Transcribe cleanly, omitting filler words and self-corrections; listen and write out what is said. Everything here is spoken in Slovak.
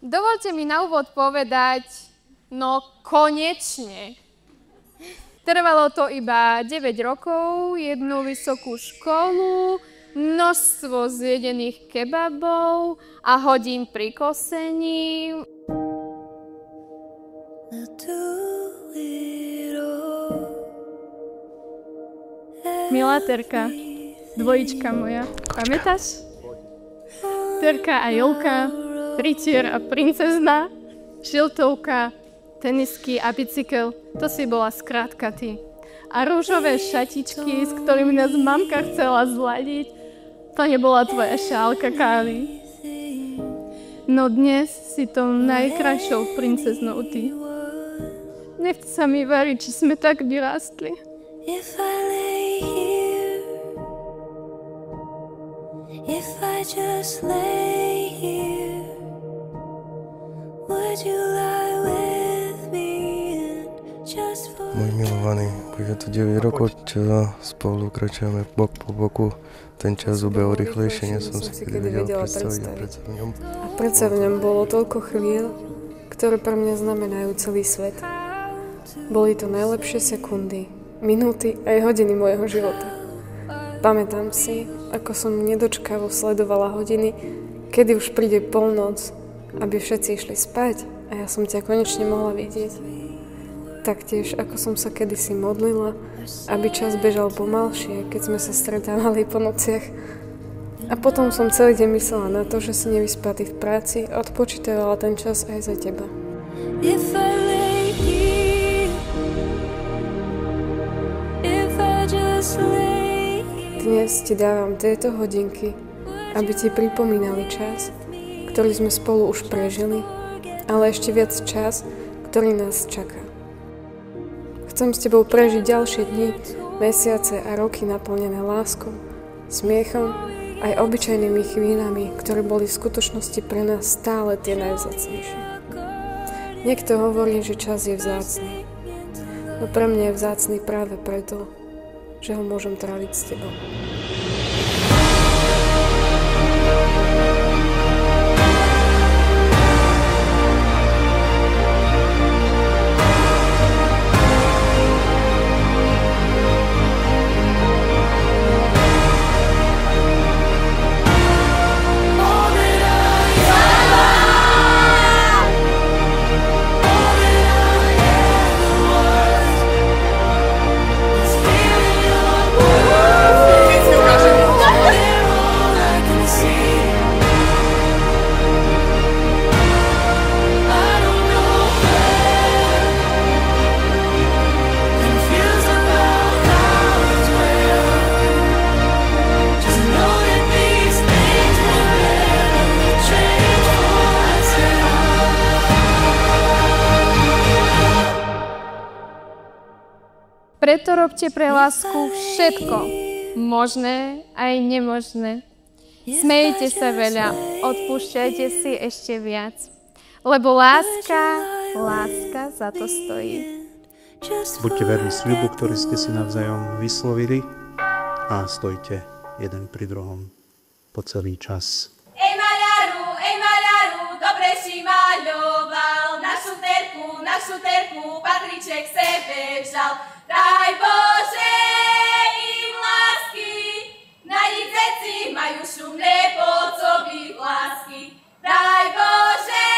Dovoľte mi na úvod povedať, no konečne. Trvalo to iba 9 rokov, jednu vysokú školu, množstvo zjedených kebabov a hodín pri kosení. Milá Terka, dvojička moja, pamätáš? Terka a Jolka, rytier a princezna, šiltovka, tenisky a bicykel, to si bola skrátka ty. A rúžové šatičky, s ktorými nás mamka chcela zladiť, to nebola tvoja šálka kávy. No dnes si tou najkrajšou princeznou ty. Nechce sa mi veriť, či sme tak vyrástli. If I just lay here, would you lie with me and just for... Môj milovaný, bude to 9 rokov, čo spolu kračujeme bok po boku. Ten čas ubehol rýchlejšie, než som si kedy vedela predstaviť a predsa v ňom. A predsa v ňom bolo toľko chvíľ, ktoré pre mňa znamenajú celý svet. Boli to najlepšie sekundy, minúty aj hodiny môjho života. Pamätám si, ako som nedočkavo sledovala hodiny, kedy už príde polnoc, aby všetci išli spať a ja som ťa konečne mohla vidieť. Taktiež, ako som sa kedysi modlila, aby čas bežal pomalšie, keď sme sa stretávali po nociach. A potom som celý deň myslela na to, že si nevyspatý v práci a odpočítavala ten čas aj za teba. Dnes ti dávam tieto hodinky, aby ti pripomínali čas, ktorý sme spolu už prežili, ale ešte viac čas, ktorý nás čaká. Chcem s tebou prežiť ďalšie dni, mesiace a roky naplnené láskou, smiechom aj obyčajnými chvíľami, ktoré boli v skutočnosti pre nás stále tie najvzácnejšie. Niekto hovorí, že čas je vzácny, no pre mňa je vzácny práve preto, že ho môžem tráviť s tebou. Preto robte pre lásku všetko, možné aj nemožné. Smejte sa veľa, odpúšťajte si ešte viac, lebo láska za to stojí. Buďte verní sľubu, ktorý ste si navzájom vyslovili a stojte jeden pri druhom po celý čas. Ej maľaru, dobre si maľoval, našu terku, Patríček sebe vzal. Daj Bože im lásky, na nich veci majú šumné podsoby lásky. Daj Bože